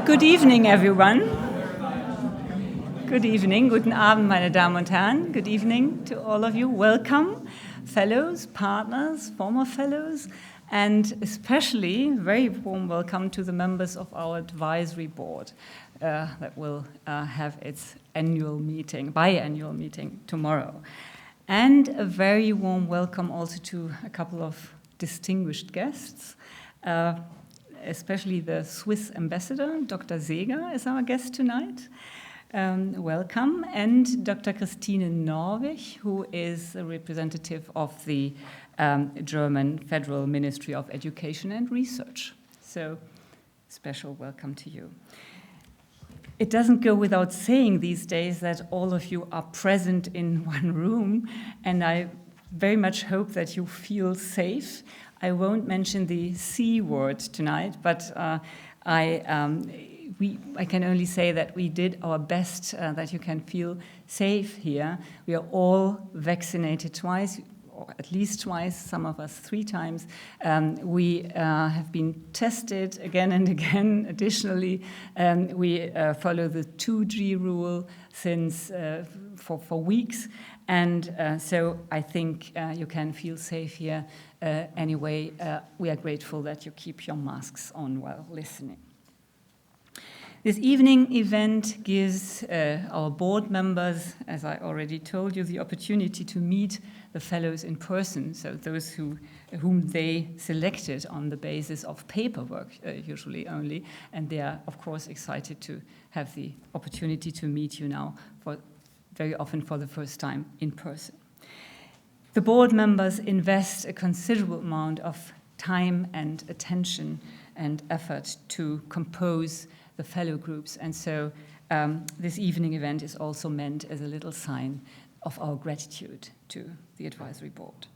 Good evening, everyone. Good evening. Guten Abend, meine Damen und Herren. Good evening to all of you. Welcome, fellows, partners, former fellows, and especially very warm welcome to the members of our advisory board that will have its biannual meeting tomorrow. And a very warm welcome also to a couple of distinguished guests. Especially the Swiss ambassador, Dr. Seeger, is our guest tonight. Welcome. And Dr. Christine Norwich, who is a representative of the German Federal Ministry of Education and Research. So, special welcome to you. It doesn't go without saying these days that all of you are present in one room, and I very much hope that you feel safe. I won't mention the C word tonight, but I can only say that we did our best that you can feel safe here. We are all vaccinated twice, or at least twice, some of us 3 times. We have been tested again and again. Additionally, we follow the 2G rule since for weeks. And so I think you can feel safe here. Anyway, we are grateful that you keep your masks on while listening. This evening event gives our board members, as I already told you, the opportunity to meet the fellows in person, so those whom they selected on the basis of paperwork, usually only, and they are, of course, excited to have the opportunity to meet you now, very often for the first time in person. The board members invest a considerable amount of time and attention and effort to compose the fellow groups, and so this evening event is also meant as a little sign of our gratitude to the advisory board.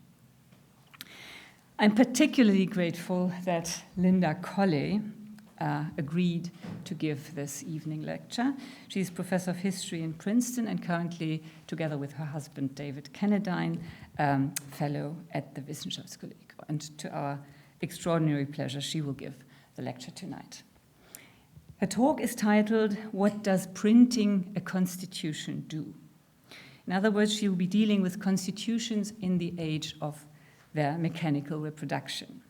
I'm particularly grateful that Linda Colley agreed to give this evening lecture. She's professor of history in Princeton and currently, together with her husband David Kennedine, fellow at the Wissenschaftskolleg. And to our extraordinary pleasure, she will give the lecture tonight. Her talk is titled, "What Does Printing a Constitution Do?" In other words, she will be dealing with constitutions in the age of their mechanical reproduction.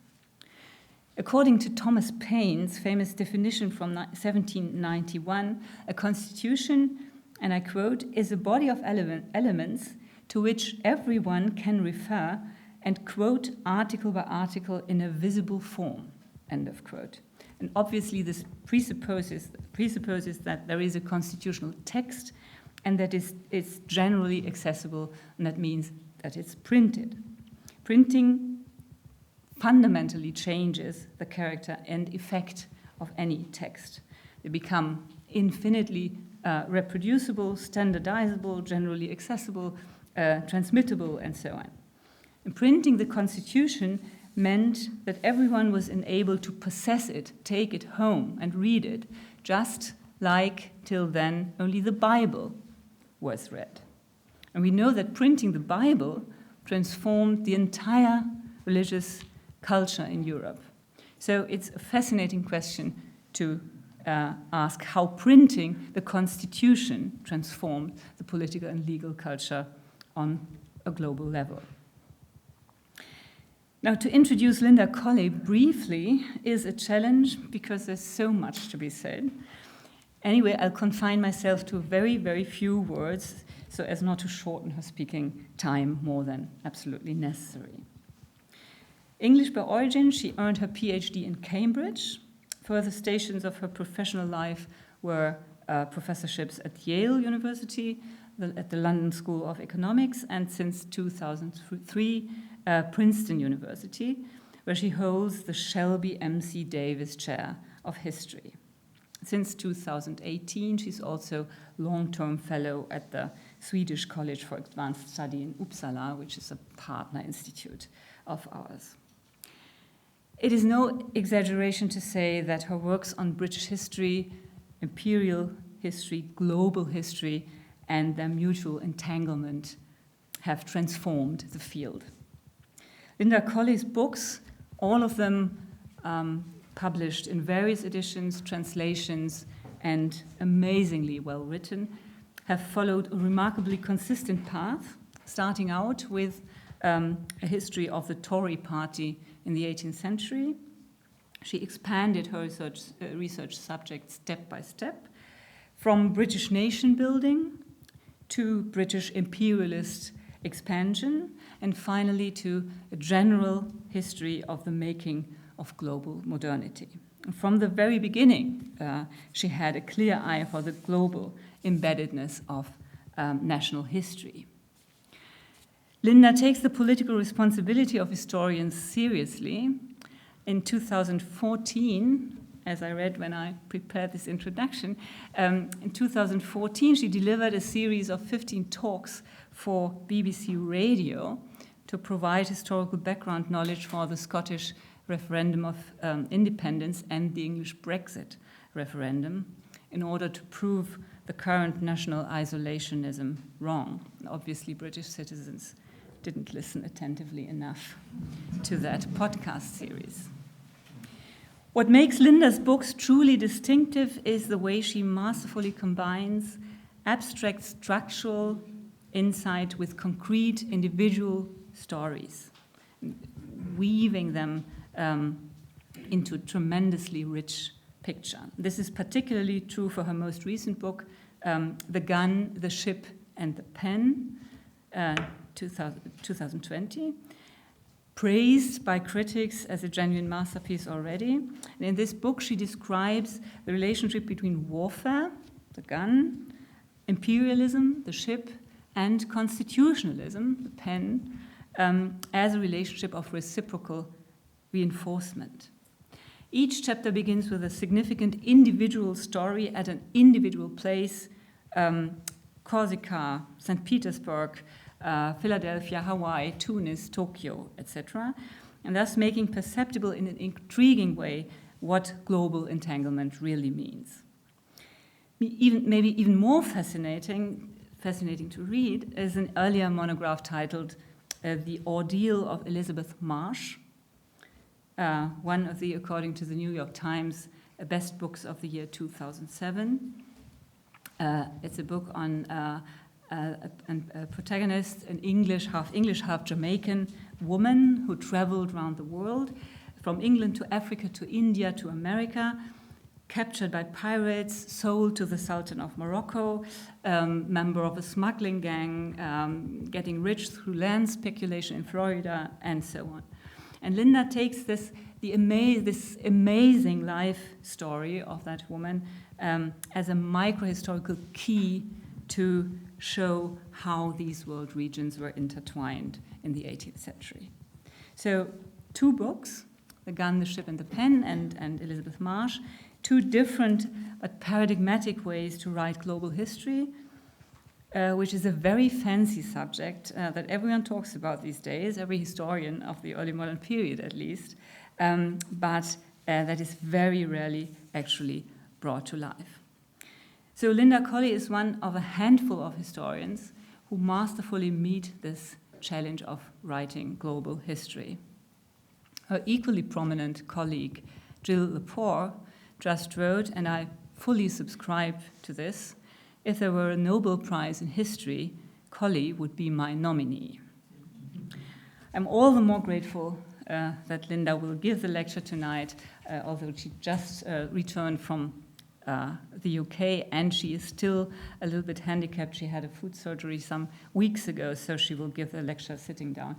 According to Thomas Paine's famous definition from 1791, a constitution, and I quote, is a body of elements to which everyone can refer and quote article by article in a visible form, end of quote. And obviously this presupposes that there is a constitutional text and that it's generally accessible, and that means that it's printed. Printing fundamentally changes the character and effect of any text. They become infinitely reproducible, standardizable, generally accessible, transmittable, and so on. And printing the Constitution meant that everyone was enabled to possess it, take it home, and read it, just like, till then, only the Bible was read. And we know that printing the Bible transformed the entire religious culture in Europe. So it's a fascinating question to ask how printing the Constitution transformed the political and legal culture on a global level. Now, to introduce Linda Colley briefly is a challenge because there's so much to be said. Anyway, I'll confine myself to very, very few words so as not to shorten her speaking time more than absolutely necessary. English by origin, she earned her Ph.D. in Cambridge. Further stations of her professional life were professorships at Yale University, at the London School of Economics, and since 2003, Princeton University, where she holds the Shelby M.C. Davis Chair of History. Since 2018, she's also long-term fellow at the Swedish College for Advanced Study in Uppsala, which is a partner institute of ours. It is no exaggeration to say that her works on British history, imperial history, global history, and their mutual entanglement have transformed the field. Linda Colley's books, all of them published in various editions, translations, and amazingly well written, have followed a remarkably consistent path, starting out with a history of the Tory party in the 18th century. She expanded her research subjects step by step, from British nation building to British imperialist expansion, and finally to a general history of the making of global modernity. And from the very beginning, she had a clear eye for the global embeddedness of national history. Linda takes the political responsibility of historians seriously. In 2014, as I read when I prepared this introduction, in 2014 she delivered a series of 15 talks for BBC Radio to provide historical background knowledge for the Scottish referendum of independence and the English Brexit referendum in order to prove the current national isolationism wrong. Obviously, British citizens didn't listen attentively enough to that podcast series. What makes Linda's books truly distinctive is the way she masterfully combines abstract structural insight with concrete individual stories, weaving them into a tremendously rich picture. This is particularly true for her most recent book, The Gun, the Ship, and the Pen, 2020. Praised by critics as a genuine masterpiece already. And in this book, she describes the relationship between warfare, the gun, imperialism, the ship, and constitutionalism, the pen, as a relationship of reciprocal reinforcement. Each chapter begins with a significant individual story at an individual place, Corsica, St. Petersburg, Philadelphia, Hawaii, Tunis, Tokyo, etc., and thus making perceptible in an intriguing way what global entanglement really means. Maybe even more fascinating to read is an earlier monograph titled The Ordeal of Elizabeth Marsh, one of the, according to the New York Times, best books of the year 2007. It's a book on a protagonist, an half English, half Jamaican woman who traveled around the world, from England to Africa to India to America, captured by pirates, sold to the Sultan of Morocco, member of a smuggling gang, getting rich through land speculation in Florida, and so on. And Linda takes this amazing life story of that woman as a microhistorical key to show how these world regions were intertwined in the 18th century. So 2 books, The Gun, the Ship, and the Pen, and Elizabeth Marsh, 2 different but paradigmatic ways to write global history, which is a very fancy subject that everyone talks about these days, every historian of the early modern period at least, but that is very rarely actually brought to life. So Linda Colley is one of a handful of historians who masterfully meet this challenge of writing global history. Her equally prominent colleague, Jill Lepore, just wrote, and I fully subscribe to this, if there were a Nobel Prize in history, Colley would be my nominee. I'm all the more grateful that Linda will give the lecture tonight, although she just returned from the UK, and she is still a little bit handicapped. She had a foot surgery some weeks ago, so she will give the lecture sitting down.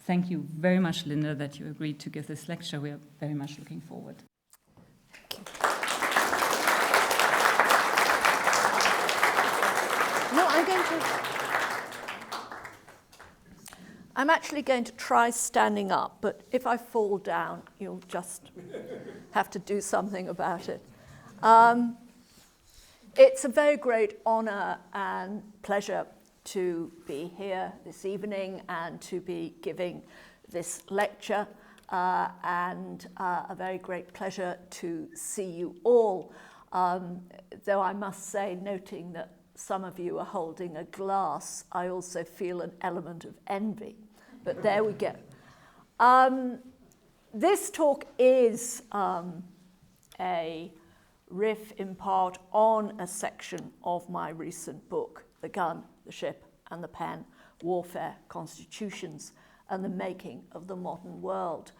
Thank you very much, Linda, that you agreed to give this lecture. We are very much looking forward. No, I'm actually going to try standing up, but if I fall down, you'll just have to do something about it. It's a very great honor and pleasure to be here this evening and to be giving this lecture, and a very great pleasure to see you all, though I must say, noting that some of you are holding a glass, I also feel an element of envy, but there we go. This talk is a riff in part on a section of my recent book, The Gun, the Ship and the Pen, Warfare, Constitutions and the Making of the Modern World,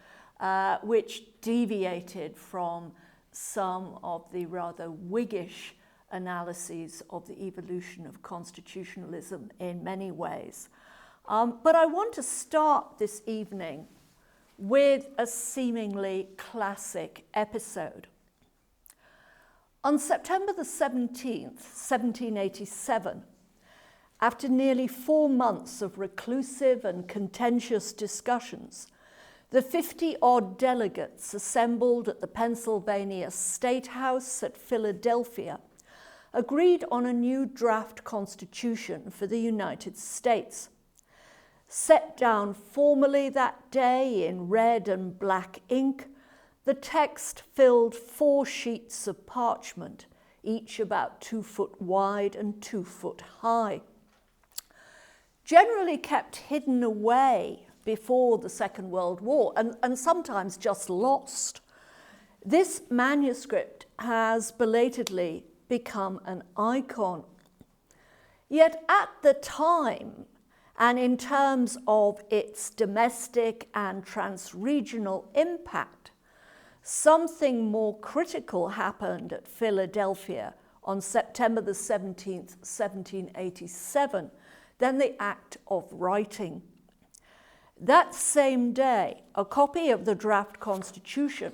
which deviated from some of the rather Whiggish analyses of the evolution of constitutionalism in many ways. But I want to start this evening with a seemingly classic episode. On September the 17th, 1787, after nearly 4 months of reclusive and contentious discussions, the 50-odd delegates assembled at the Pennsylvania State House at Philadelphia agreed on a new draft constitution for the United States. Set down formally that day in red and black ink, the text filled 4 sheets of parchment, each about 2 foot wide and 2 foot high. Generally kept hidden away before the Second World War, and sometimes just lost, this manuscript has belatedly become an icon. Yet at the time, and in terms of its domestic and transregional impact, something more critical happened at Philadelphia on September the 17th, 1787, than the act of writing. That same day, a copy of the draft constitution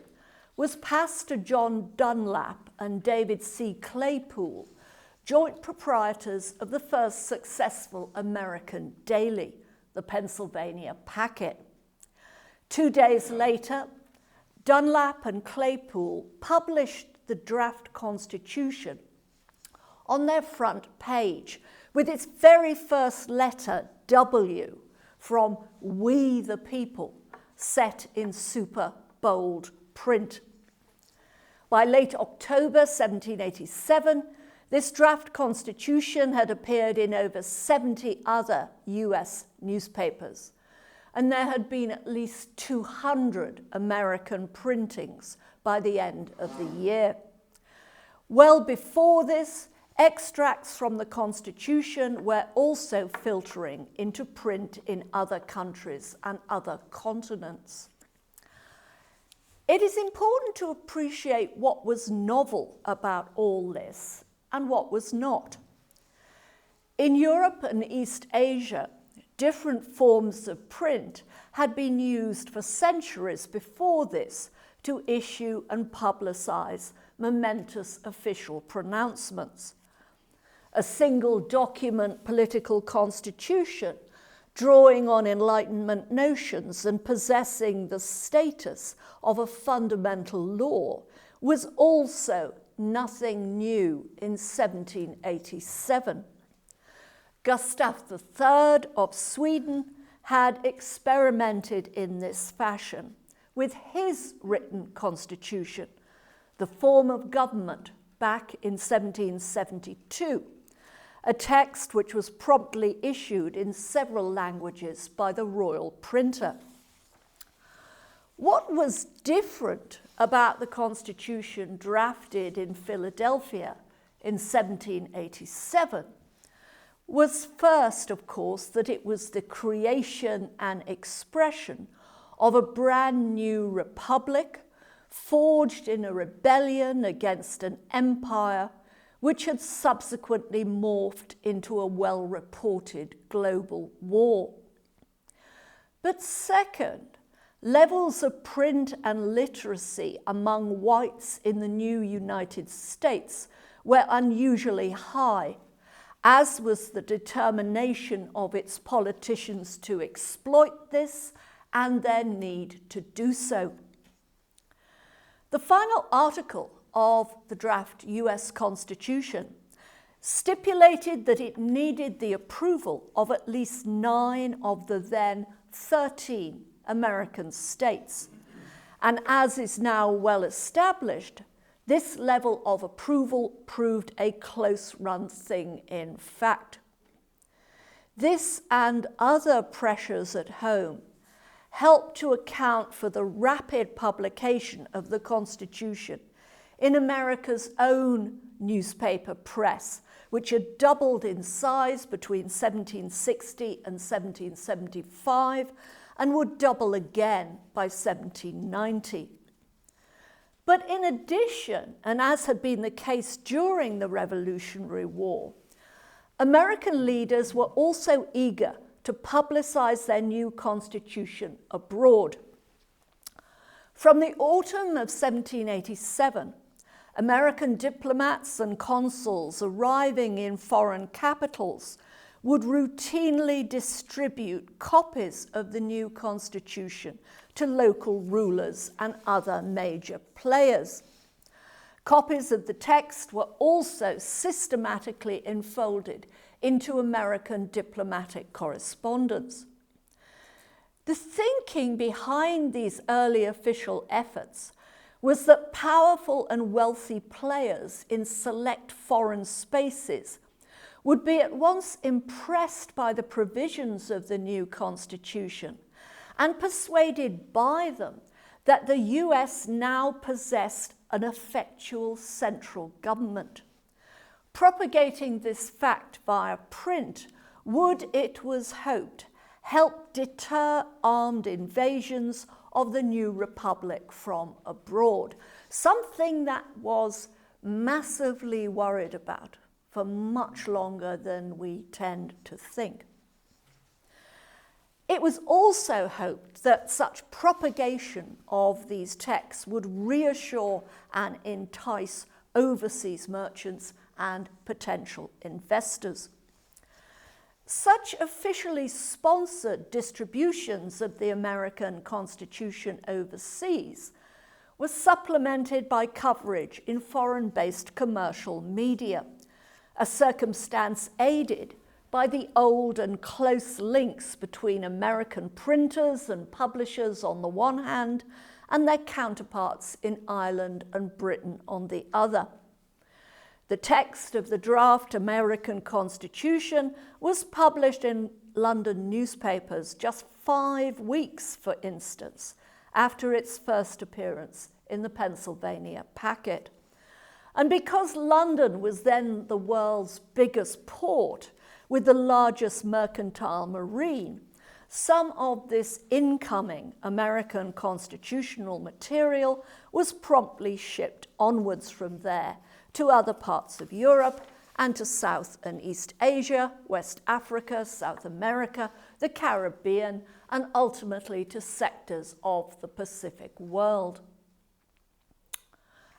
was passed to John Dunlap and David C. Claypool, joint proprietors of the first successful American daily, the Pennsylvania Packet. 2 days later, Dunlap and Claypool published the draft constitution on their front page with its very first letter, W, from We the People, set in super bold print. By late October 1787, this draft constitution had appeared in over 70 other US newspapers, and there had been at least 200 American printings by the end of the year. Well before this, extracts from the Constitution were also filtering into print in other countries and other continents. It is important to appreciate what was novel about all this and what was not. In Europe and East Asia, different forms of print had been used for centuries before this to issue and publicize momentous official pronouncements. A single document political constitution, drawing on Enlightenment notions and possessing the status of a fundamental law, was also nothing new in 1787. Gustav III of Sweden had experimented in this fashion with his written constitution, the form of government, back in 1772, a text which was promptly issued in several languages by the royal printer. What was different about the Constitution drafted in Philadelphia in 1787 was first, of course, that it was the creation and expression of a brand new republic forged in a rebellion against an empire which had subsequently morphed into a well-reported global war. But second, levels of print and literacy among whites in the new United States were unusually high, as was the determination of its politicians to exploit this and their need to do so. The final article of the draft US Constitution stipulated that it needed the approval of at least 9 of the then 13 American states. And as is now well established, this level of approval proved a close-run thing in fact. This and other pressures at home helped to account for the rapid publication of the Constitution in America's own newspaper press, which had doubled in size between 1760 and 1775 and would double again by 1790. But in addition, and as had been the case during the Revolutionary War, American leaders were also eager to publicize their new constitution abroad. From the autumn of 1787, American diplomats and consuls arriving in foreign capitals would routinely distribute copies of the new constitution to local rulers and other major players. Copies of the text were also systematically enfolded into American diplomatic correspondence. The thinking behind these early official efforts was that powerful and wealthy players in select foreign spaces would be at once impressed by the provisions of the new constitution and persuaded by them that the US now possessed an effectual central government. Propagating this fact via print would, it was hoped, help deter armed invasions of the new republic from abroad, something that was massively worried about for much longer than we tend to think. It was also hoped that such propagation of these texts would reassure and entice overseas merchants and potential investors. Such officially sponsored distributions of the American Constitution overseas were supplemented by coverage in foreign-based commercial media, a circumstance aided by the old and close links between American printers and publishers on the one hand and their counterparts in Ireland and Britain on the other. The text of the draft American Constitution was published in London newspapers just 5 weeks, for instance, after its first appearance in the Pennsylvania Packet. And because London was then the world's biggest port with the largest mercantile marine, some of this incoming American constitutional material was promptly shipped onwards from there to other parts of Europe and to South and East Asia, West Africa, South America, the Caribbean, and ultimately to sectors of the Pacific world.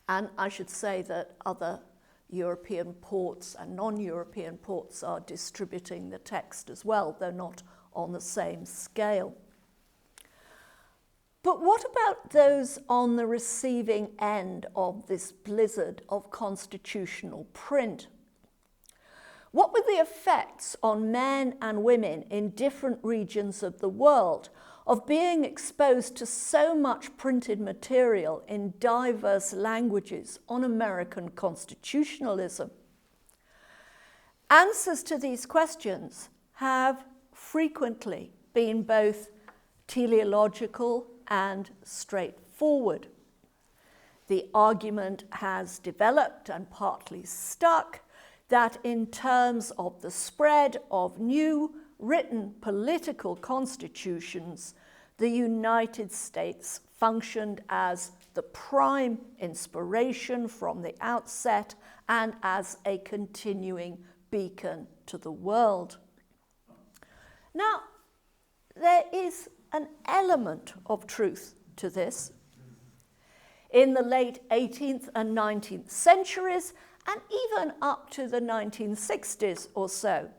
And I should say that other European ports and non-European ports are distributing the text as well, though not on the same scale. But what about those on the receiving end of this blizzard of constitutional print? What were the effects on men and women in different regions of the world of being exposed to so much printed material in diverse languages on American constitutionalism? Answers to these questions have frequently been both teleological and straightforward. The argument has developed and partly stuck that in terms of the spread of new written political constitutions, the United States functioned as the prime inspiration from the outset and as a continuing beacon to the world. Now, there is an element of truth to this. In the late 18th and 19th centuries, and even up to the 1960s or so,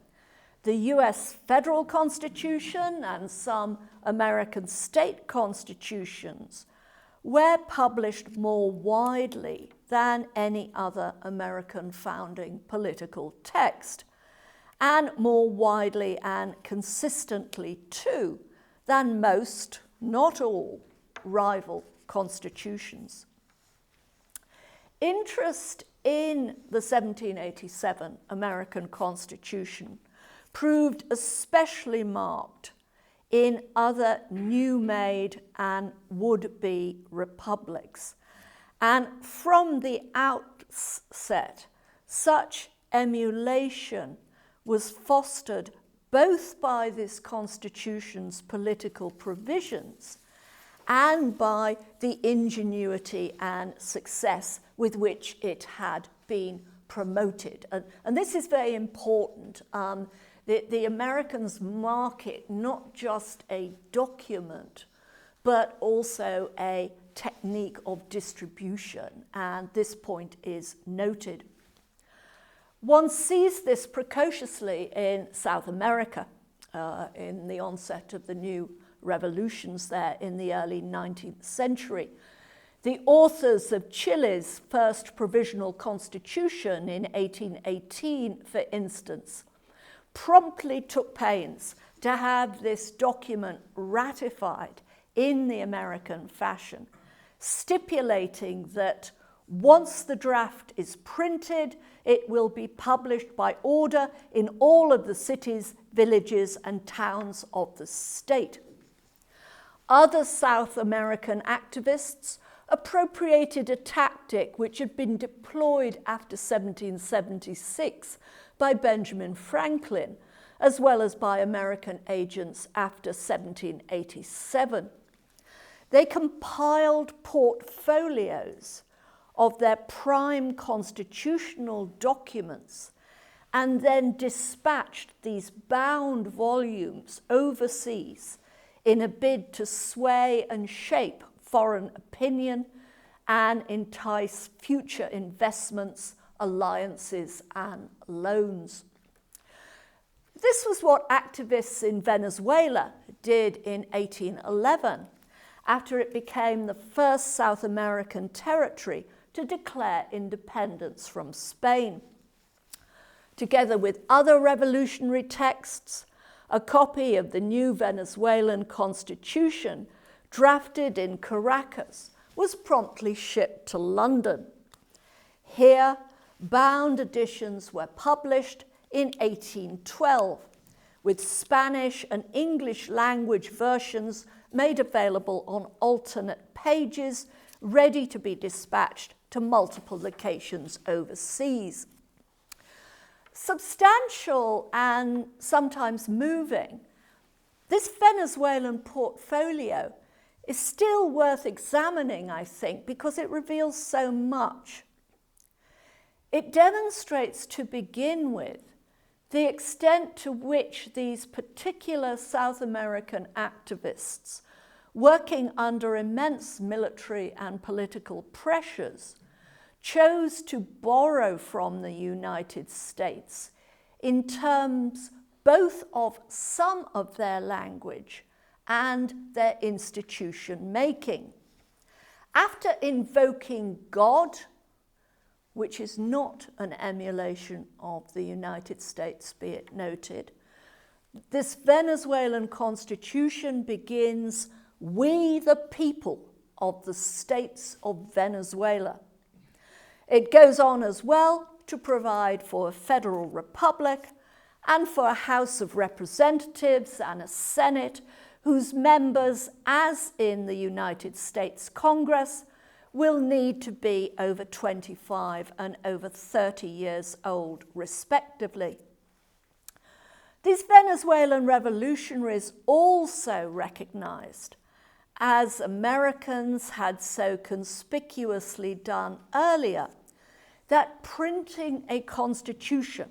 the US federal constitution and some American state constitutions were published more widely than any other American founding political text, and more widely and consistently too than most, not all, rival constitutions. Interest in the 1787 American Constitution proved especially marked in other new-made and would-be republics. And from the outset, such emulation was fostered both by this constitution's political provisions and by the ingenuity and success with which it had been promoted. And this is very important. The Americans market not just a document, but also a technique of distribution, and this point is noted. One sees this precociously in South America, in the onset of the new revolutions there in the early 19th century. The authors of Chile's first provisional constitution in 1818, for instance, promptly took pains to have this document ratified in the American fashion, stipulating that once the draft is printed, it will be published by order in all of the cities, villages, and towns of the state. Other South American activists appropriated a tactic which had been deployed after 1776 by Benjamin Franklin, as well as by American agents after 1787. They compiled portfolios of their prime constitutional documents and then dispatched these bound volumes overseas in a bid to sway and shape foreign opinion and entice future investments, alliances, and loans. This was what activists in Venezuela did in 1811, after it became the first South American territory to declare independence from Spain. Together with other revolutionary texts, a copy of the new Venezuelan Constitution, drafted in Caracas, was promptly shipped to London. Here, bound editions were published in 1812, with Spanish and English language versions made available on alternate pages, ready to be dispatched to multiple locations overseas. Substantial and sometimes moving, this Venezuelan portfolio is still worth examining, I think, because it reveals so much. It demonstrates, to begin with, the extent to which these particular South American activists, working under immense military and political pressures, chose to borrow from the United States in terms both of some of their language and their institution making. After invoking God, which is not an emulation of the United States, be it noted, this Venezuelan Constitution begins, "We the people of the states of Venezuela." It goes on as well to provide for a federal republic and for a House of Representatives and a Senate whose members, as in the United States Congress, will need to be over 25 and over 30 years old, respectively. These Venezuelan revolutionaries also recognized, as Americans had so conspicuously done earlier, that printing a constitution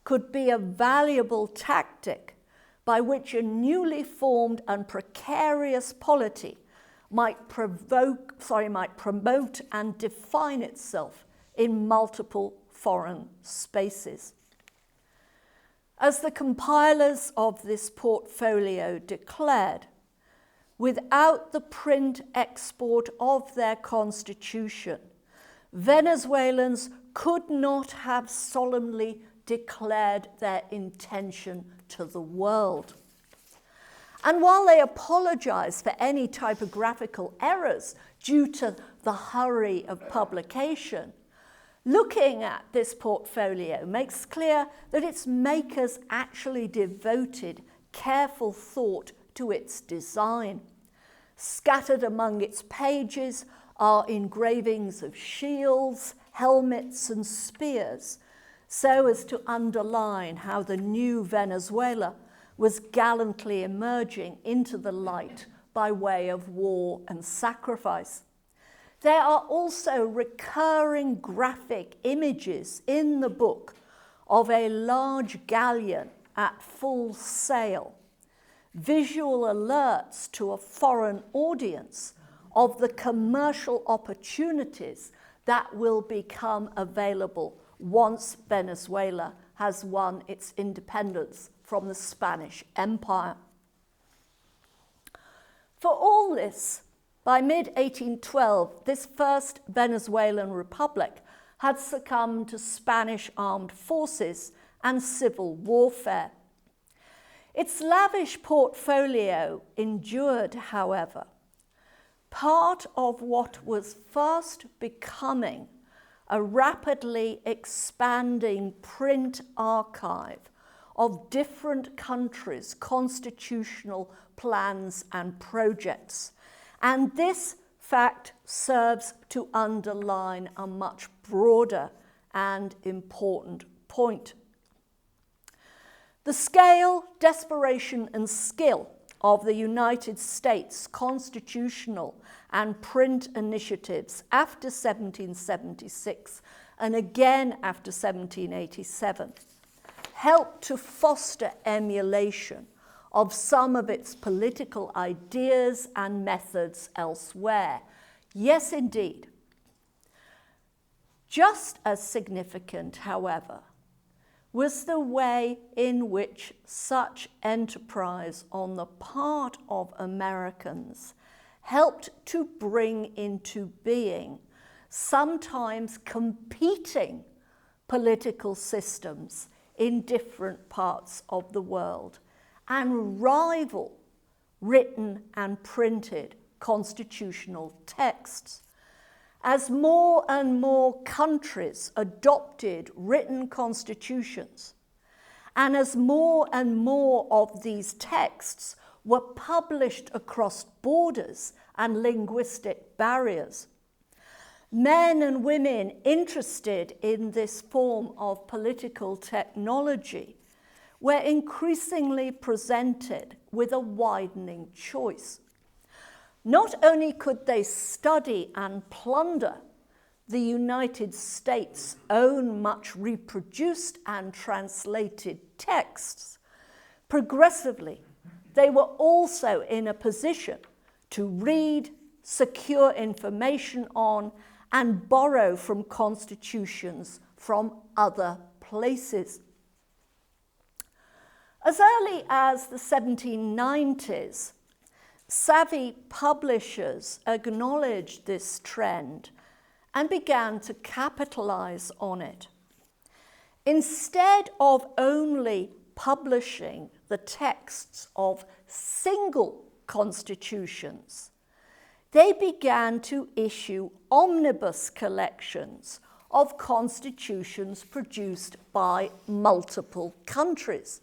could be a valuable tactic by which a newly formed and precarious polity might promote and define itself in multiple foreign spaces. As the compilers of this portfolio declared, without the print export of their constitution, Venezuelans could not have solemnly declared their intention to the world. And while they apologize for any typographical errors due to the hurry of publication, looking at this portfolio makes clear that its makers actually devoted careful thought to its design. Scattered among its pages are engravings of shields, helmets, and spears, so as to underline how the new Venezuela was gallantly emerging into the light by way of war and sacrifice. There are also recurring graphic images in the book of a large galleon at full sail, visual alerts to a foreign audience of the commercial opportunities that will become available once Venezuela has won its independence from the Spanish Empire. For all this, by mid-1812, this first Venezuelan republic had succumbed to Spanish armed forces and civil warfare. Its lavish portfolio endured, however. Part of what was fast becoming a rapidly expanding print archive of different countries' constitutional plans and projects. And this fact serves to underline a much broader and important point. The scale, desperation, and skill of the United States constitutional and print initiatives after 1776 and again after 1787 helped to foster emulation of some of its political ideas and methods elsewhere. Yes, indeed. Just as significant, however, was the way in which such enterprise on the part of Americans helped to bring into being sometimes competing political systems in different parts of the world and rival written and printed constitutional texts. As more and more countries adopted written constitutions, and as more and more of these texts were published across borders and linguistic barriers, men and women interested in this form of political technology were increasingly presented with a widening choice. Not only could they study and plunder the United States' own much reproduced and translated texts, progressively they were also in a position to read, secure information on, and borrow from constitutions from other places. As early as the 1790s, savvy publishers acknowledged this trend and began to capitalize on it. Instead of only publishing the texts of single constitutions, they began to issue omnibus collections of constitutions produced by multiple countries.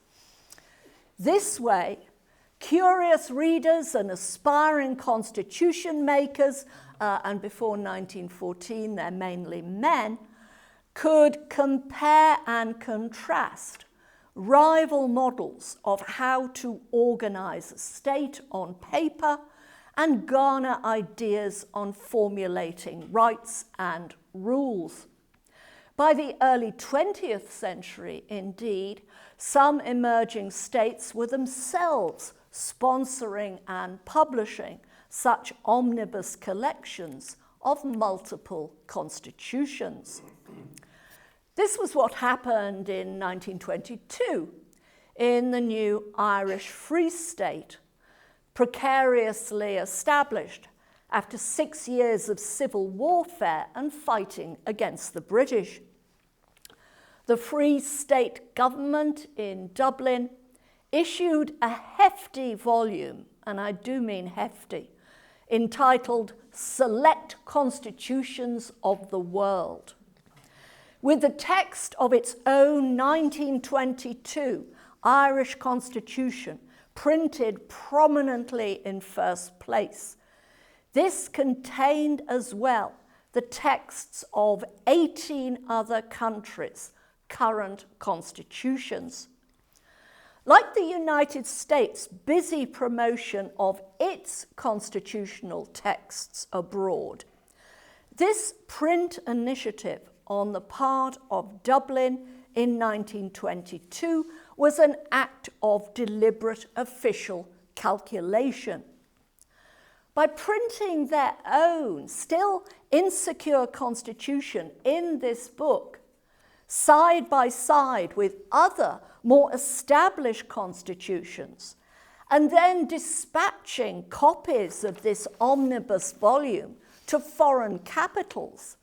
This way, curious readers and aspiring constitution makers, and before 1914 they're mainly men, could compare and contrast rival models of how to organize a state on paper and garner ideas on formulating rights and rules. By the early 20th century, indeed, some emerging states were themselves sponsoring and publishing such omnibus collections of multiple constitutions. This was what happened in 1922 in the new Irish Free State, precariously established after 6 years of civil warfare and fighting against the British. The Free State government in Dublin issued a hefty volume, and I do mean hefty, entitled Select Constitutions of the World, with the text of its own 1922 Irish Constitution printed prominently in first place. This contained as well the texts of 18 other countries' current constitutions. Like the United States' busy promotion of its constitutional texts abroad, this print initiative on the part of Dublin in 1922 was an act of deliberate official calculation. By printing their own, still insecure constitution in this book, side by side with other more established constitutions, and then dispatching copies of this omnibus volume to foreign capitals,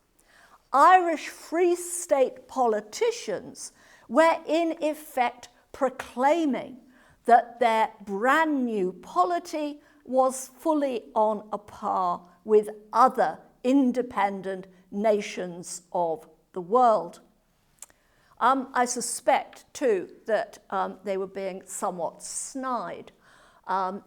Irish Free State politicians were in effect proclaiming that their brand new polity was fully on a par with other independent nations of the world. I suspect, too, that they were being somewhat snide.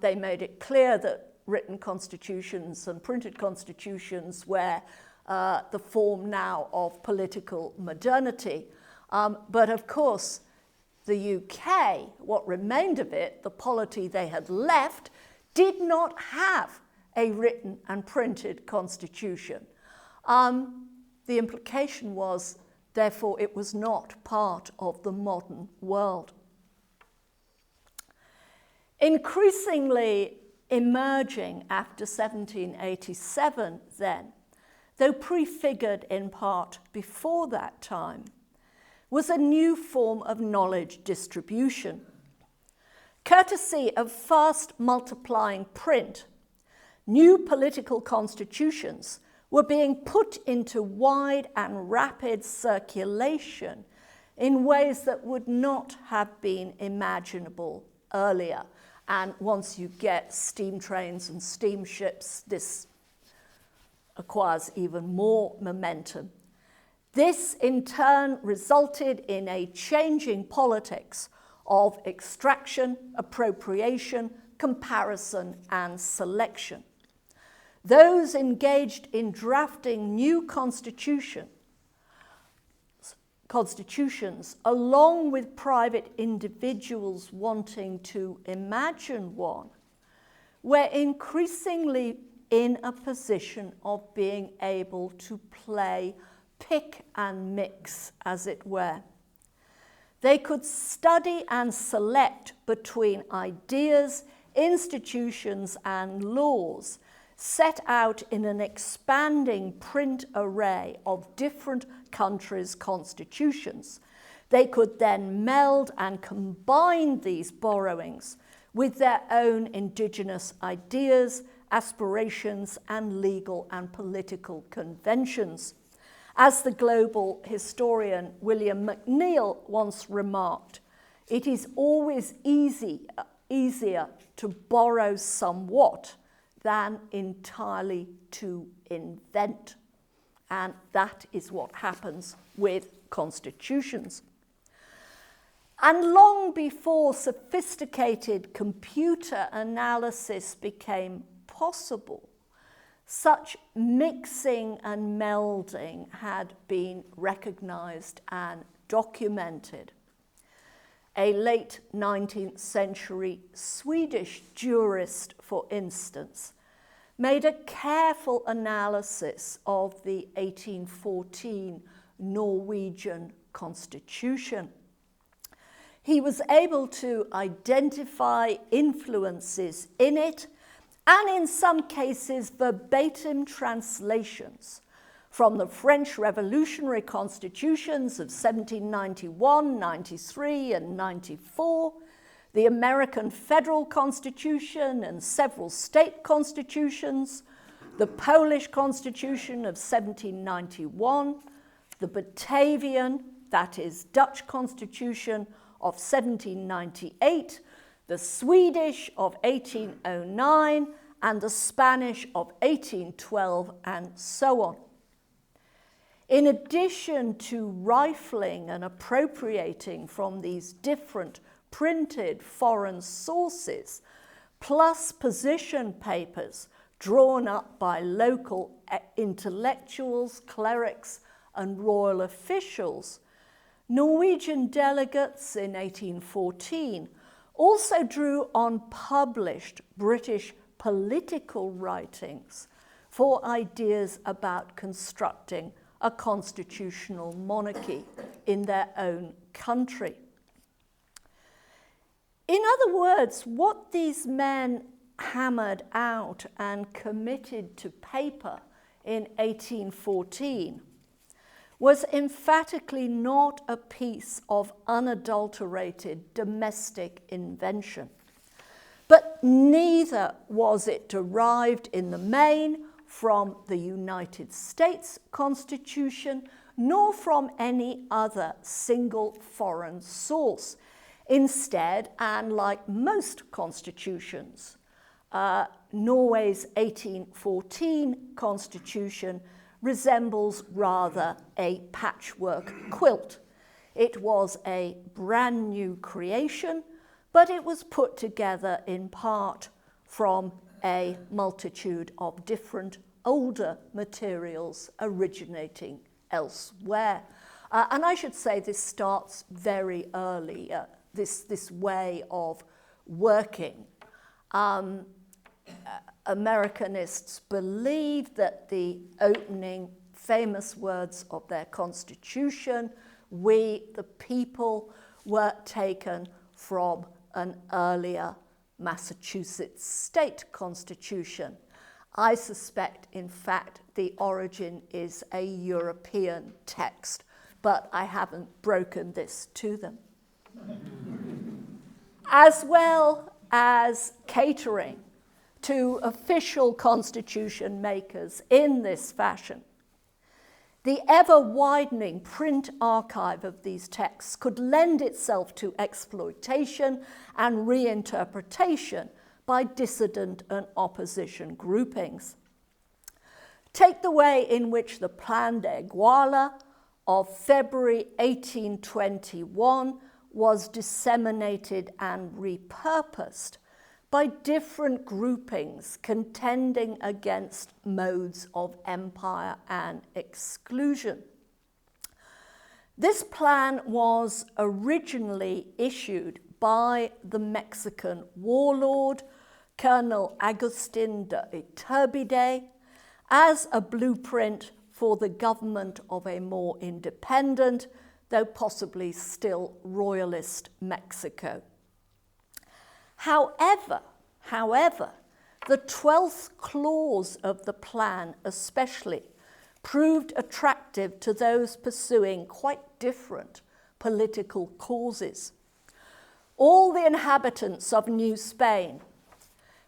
They made it clear that written constitutions and printed constitutions were the form now of political modernity. But of course, the UK, what remained of it, the polity they had left, did not have a written and printed constitution. The implication was, therefore, it was not part of the modern world. Increasingly emerging after 1787 then, though prefigured in part before that time, was a new form of knowledge distribution. Courtesy of fast multiplying print, new political constitutions were being put into wide and rapid circulation in ways that would not have been imaginable earlier. And once you get steam trains and steamships, this acquires even more momentum. This in turn resulted in a changing politics of extraction, appropriation, comparison, and selection. Those engaged in drafting new constitutions, along with private individuals wanting to imagine one, were increasingly in a position of being able to play pick and mix, as it were. They could study and select between ideas, institutions, and laws set out in an expanding print array of different countries' constitutions. They could then meld and combine these borrowings with their own indigenous ideas, aspirations, and legal and political conventions. As the global historian William McNeill once remarked, it is always easier to borrow somewhat than entirely to invent. And that is what happens with constitutions. And long before sophisticated computer analysis became possible, such mixing and melding had been recognized and documented. A late 19th century Swedish jurist, for instance, made a careful analysis of the 1814 Norwegian Constitution. He was able to identify influences in it, and in some cases verbatim translations from the French revolutionary constitutions of 1791, 93, and 94, the American Federal Constitution and several state constitutions, the Polish Constitution of 1791, the Batavian, that is Dutch Constitution of 1798, the Swedish of 1809, and the Spanish of 1812, and so on. In addition to rifling and appropriating from these different printed foreign sources, plus position papers drawn up by local intellectuals, clerics, and royal officials, Norwegian delegates in 1814 also drew on published British political writings for ideas about constructing a constitutional monarchy in their own country. In other words, what these men hammered out and committed to paper in 1814 was emphatically not a piece of unadulterated domestic invention. But neither was it derived in the main from the United States Constitution, nor from any other single foreign source. Instead, and like most constitutions, Norway's 1814 constitution resembles rather a patchwork quilt. It was a brand new creation, but it was put together in part from a multitude of different older materials originating elsewhere. And I should say this starts very early, this way of working. Americanists believed that the opening famous words of their constitution, "We the people," were taken from an earlier Massachusetts state constitution. I suspect, in fact, the origin is a European text, but I haven't broken this to them. As well as catering to official constitution makers in this fashion, the ever-widening print archive of these texts could lend itself to exploitation and reinterpretation by dissident and opposition groupings. Take the way in which the Plan de Iguala of February 1821 was disseminated and repurposed by different groupings contending against modes of empire and exclusion. This plan was originally issued by the Mexican warlord, Colonel Agustin de Iturbide, as a blueprint for the government of a more independent, though possibly still royalist Mexico. However, the 12th clause of the plan especially proved attractive to those pursuing quite different political causes. All the inhabitants of New Spain,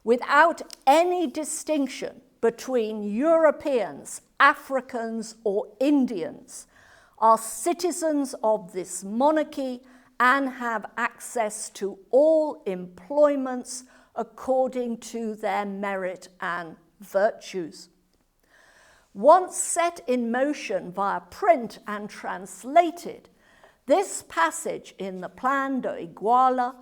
without any distinction between Europeans, Africans, or Indians, are citizens of this monarchy and have access to all employments according to their merit and virtues. Once set in motion via print and translated, this passage in the Plan de Iguala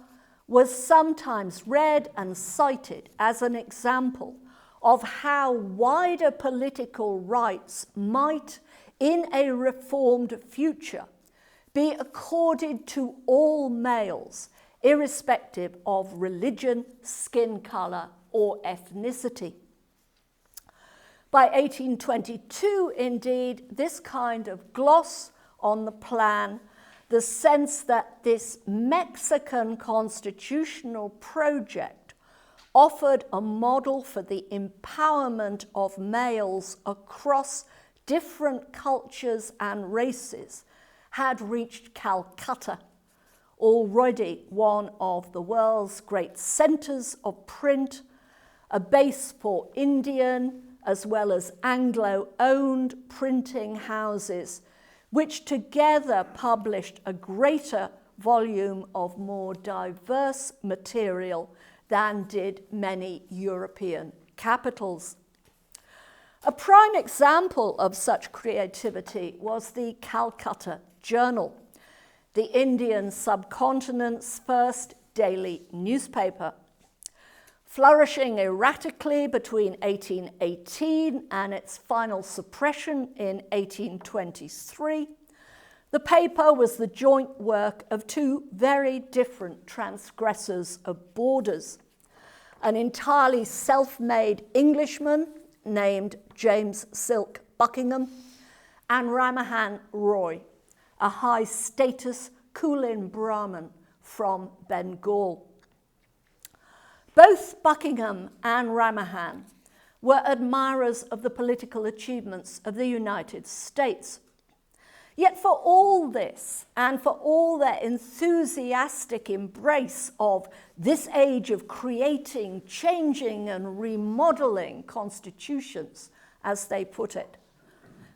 was sometimes read and cited as an example of how wider political rights might, in a reformed future, be accorded to all males, irrespective of religion, skin color, or ethnicity. By 1822, indeed, this kind of gloss on the plan, the sense that this Mexican constitutional project offered a model for the empowerment of males across different cultures and races, had reached Calcutta, already one of the world's great centers of print, a base for Indian as well as Anglo-owned printing houses, which together published a greater volume of more diverse material than did many European capitals. A prime example of such creativity was the Calcutta Journal. the Indian subcontinent's first daily newspaper. Flourishing erratically between 1818 and its final suppression in 1823, the paper was the joint work of two very different transgressors of borders, an entirely self-made Englishman named James Silk Buckingham and Ramahan Roy, a high-status Kulin Brahmin from Bengal. Both Buckingham and Ramahan were admirers of the political achievements of the United States. Yet for all this, and for all their enthusiastic embrace of this age of creating, changing, and remodeling constitutions, as they put it,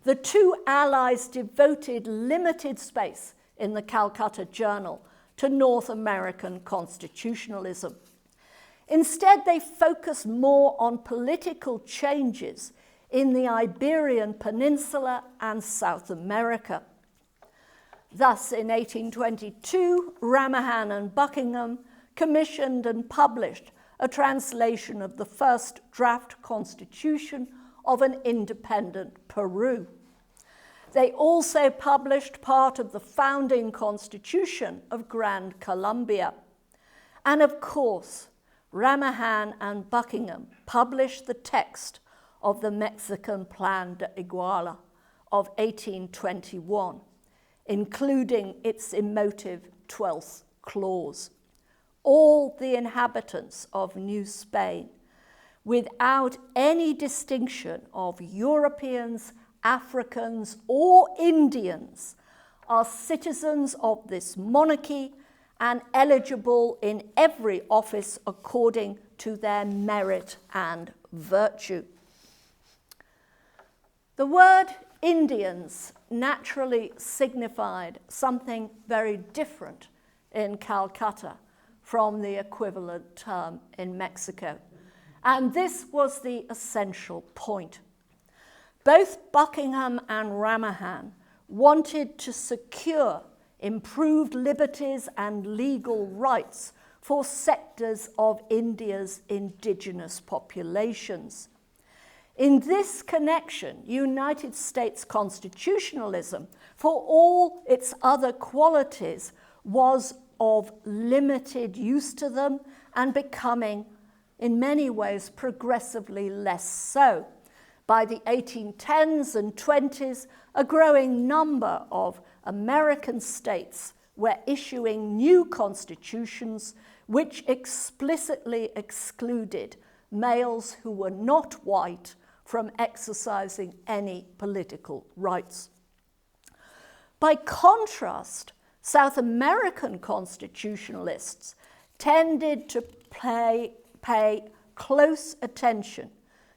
the two allies devoted limited space in the Calcutta Journal to North American constitutionalism. Instead, they focused more on political changes in the Iberian Peninsula and South America. Thus, in 1822, Ramahan and Buckingham commissioned and published a translation of the first draft constitution of an independent Peru. They also published part of the founding constitution of Grand Colombia. And of course, Ramahan and Buckingham published the text of the Mexican Plan de Iguala of 1821, including its emotive 12th clause. All the inhabitants of New Spain, without any distinction of Europeans, Africans, or Indians, are citizens of this monarchy and eligible in every office according to their merit and virtue. The word Indians naturally signified something very different in Calcutta from the equivalent term in Mexico. And this was the essential point. Both Buckingham and Ramahan wanted to secure improved liberties and legal rights for sectors of India's indigenous populations. In this connection, United States constitutionalism, for all its other qualities, was of limited use to them and becoming, in many ways, progressively less so. By the 1810s and 20s, a growing number of American states were issuing new constitutions which explicitly excluded males who were not white from exercising any political rights. By contrast, South American constitutionalists tended to pay close attention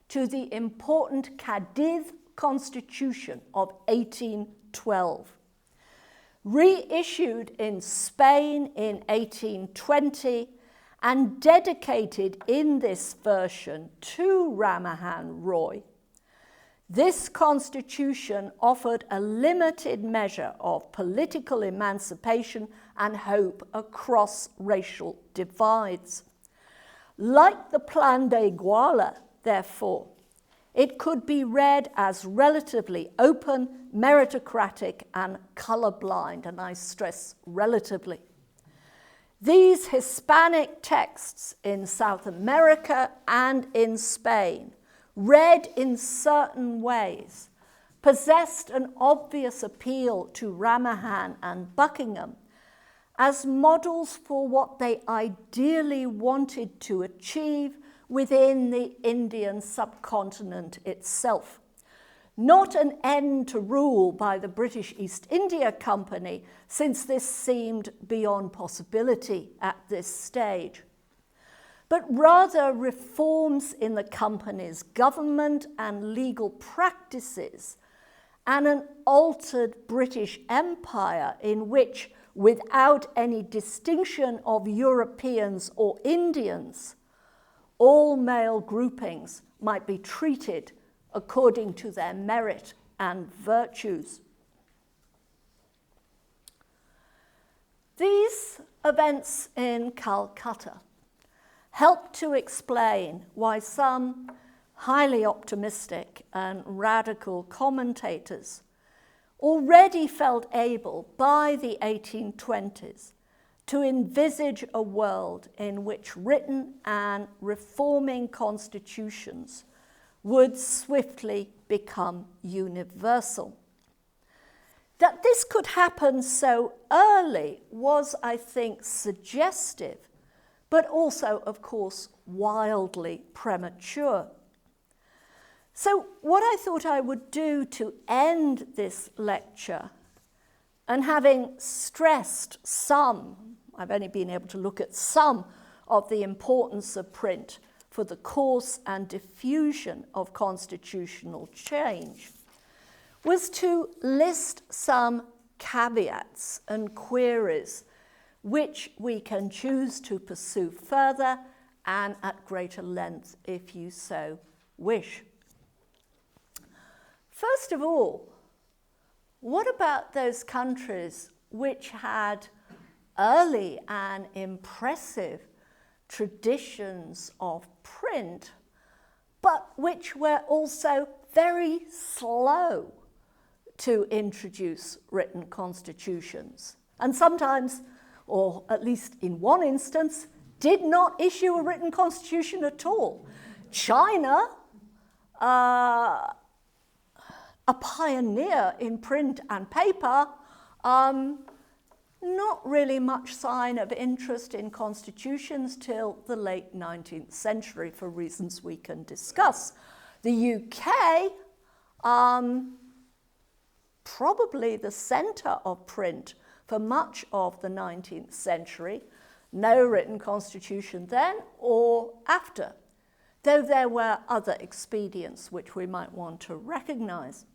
to the important Cadiz Constitution of 1812. Reissued in Spain in 1820 and dedicated in this version to Ramahan Roy, this constitution offered a limited measure of political emancipation and hope across racial divides. Like the Plan de Iguala, therefore, it could be read as relatively open, meritocratic, and colorblind, and I stress relatively. These Hispanic texts in South America and in Spain, read in certain ways, possessed an obvious appeal to Ramahan and Buckingham as models for what they ideally wanted to achieve within the Indian subcontinent itself. Not an end to rule by the British East India Company, since this seemed beyond possibility at this stage, but rather reforms in the company's government and legal practices, and an altered British Empire in which, without any distinction of Europeans or Indians, all male groupings might be treated according to their merit and virtues. These events in Calcutta helped to explain why some highly optimistic and radical commentators already felt able by the 1820s to envisage a world in which written and reforming constitutions would swiftly become universal. That this could happen so early was, I think, suggestive, but also, of course, wildly premature. So what I thought I would do to end this lecture, and having stressed some, I've only been able to look at some of the importance of print for the course and diffusion of constitutional change, was to list some caveats and queries which we can choose to pursue further and at greater length if you so wish. First of all, what about those countries which had early and impressive traditions of print, but which were also very slow to introduce written constitutions, and sometimes, or at least in one instance, did not issue a written constitution at all? China, a pioneer in print and paper, not really much sign of interest in constitutions till the late 19th century for reasons we can discuss. The UK, probably the centre of print for much of the 19th century, no written constitution then or after, though there were other expedients which we might want to recognise.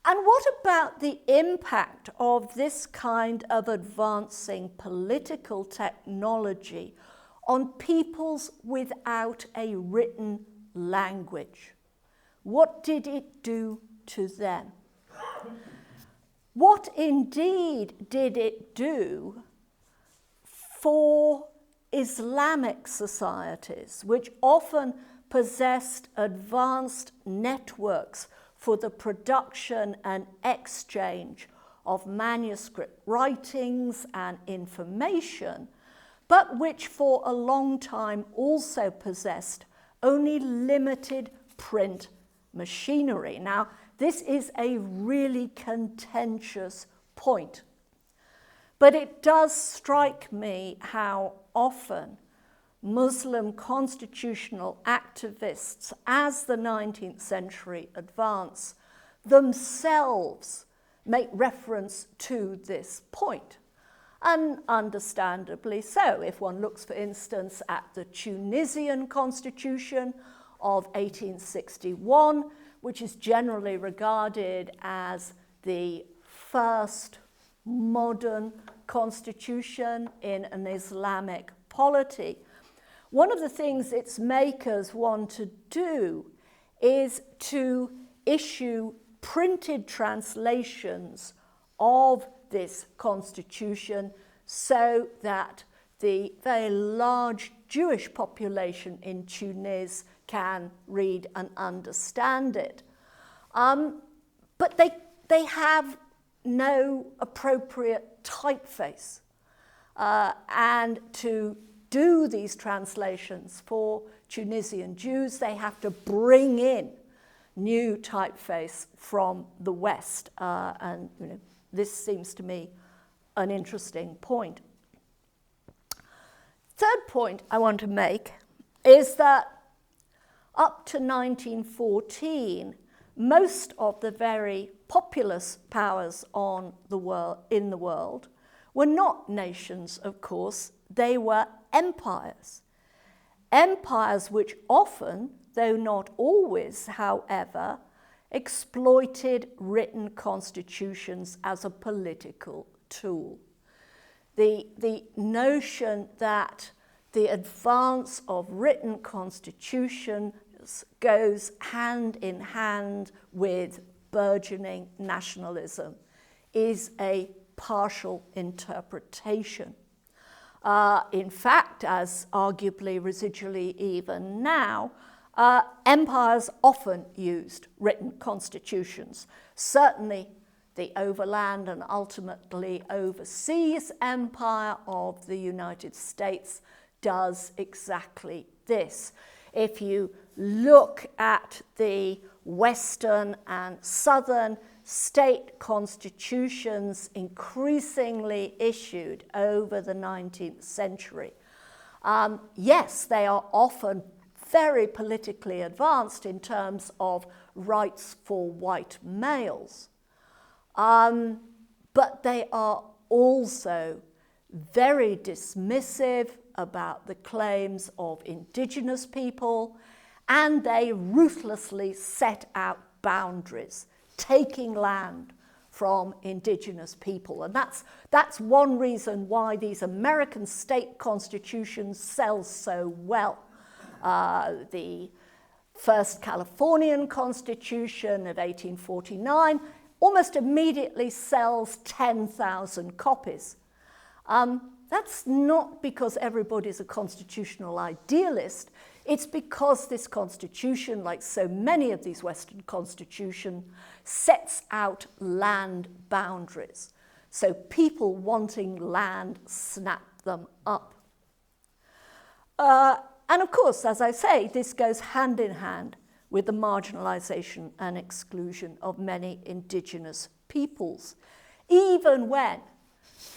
And what about the impact of this kind of advancing political technology on peoples without a written language? What did it do to them? What indeed did it do for Islamic societies, which often possessed advanced networks for the production and exchange of manuscript writings and information, but which for a long time also possessed only limited print machinery? Now, this is a really contentious point, but it does strike me how often Muslim constitutional activists, as the 19th century advance, themselves make reference to this point. And understandably so. If one looks, for instance, at the Tunisian Constitution of 1861, which is generally regarded as the first modern constitution in an Islamic polity, one of the things its makers want to do is to issue printed translations of this constitution so that the very large Jewish population in Tunis can read and understand it. But they have no appropriate typeface. And to do these translations for Tunisian Jews, they have to bring in new typeface from the West. And this seems to me an interesting point. Third point I want to make is that up to 1914, most of the very populous powers in the world were not nations, of course, they were empires. Empires which often, though not always, however, exploited written constitutions as a political tool. The notion that the advance of written constitutions goes hand in hand with burgeoning nationalism is a partial interpretation. In fact, as arguably residually even now, empires often used written constitutions. Certainly the overland and ultimately overseas empire of the United States does exactly this. If you look at the Western and Southern state constitutions increasingly issued over the 19th century, yes, they are often very politically advanced in terms of rights for white males, but they are also very dismissive about the claims of indigenous people, and they ruthlessly set out boundaries, taking land from indigenous people. And that's one reason why these American state constitutions sell so well. The first Californian Constitution of 1849 almost immediately sells 10,000 copies. That's not because everybody's a constitutional idealist. It's because this constitution, like so many of these Western constitutions, sets out land boundaries. So people wanting land snap them up. And of course, as I say, this goes hand in hand with the marginalization and exclusion of many indigenous peoples, even when,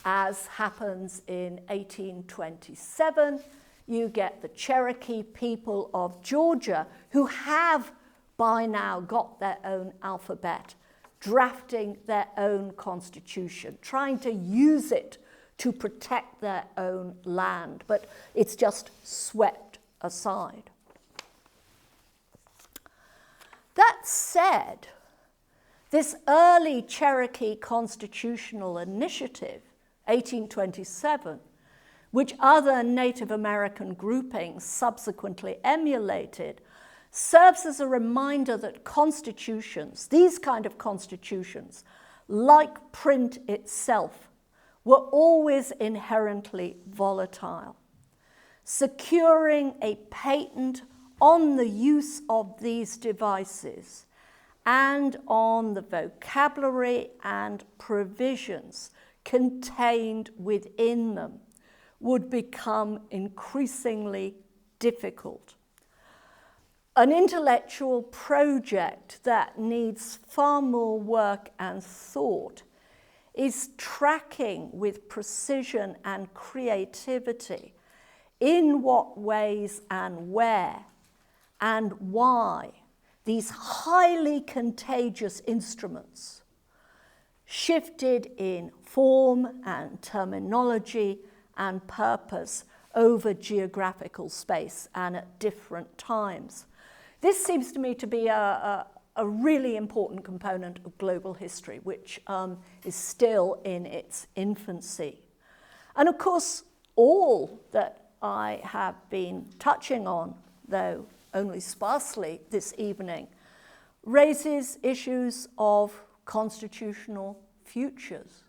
as happens in 1827, you get the Cherokee people of Georgia, who have by now got their own alphabet, drafting their own constitution, trying to use it to protect their own land, but it's just swept aside. That said, this early Cherokee constitutional initiative, 1827, which other Native American groupings subsequently emulated, serves as a reminder that constitutions, these kind of constitutions, like print itself, were always inherently volatile. Securing a patent on the use of these devices and on the vocabulary and provisions contained within them would become increasingly difficult. An intellectual project that needs far more work and thought is tracking with precision and creativity in what ways and where and why these highly contagious instruments shifted in form and terminology and purpose over geographical space and at different times. This seems to me to be a really important component of global history, which is still in its infancy. And of course, all that I have been touching on, though only sparsely this evening, raises issues of constitutional futures.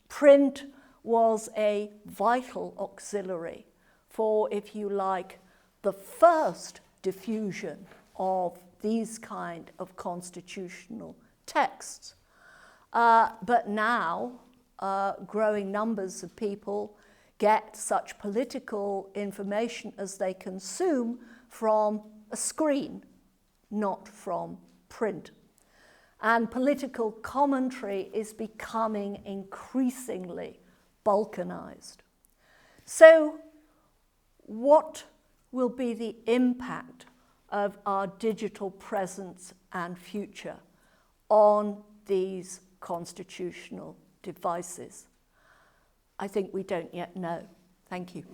Print was a vital auxiliary for, if you like, the first diffusion of these kind of constitutional texts. But now, growing numbers of people get such political information as they consume from a screen, not from print. And political commentary is becoming increasingly balkanized. So, what will be the impact of our digital presence and future on these constitutional devices? I think we don't yet know. Thank you.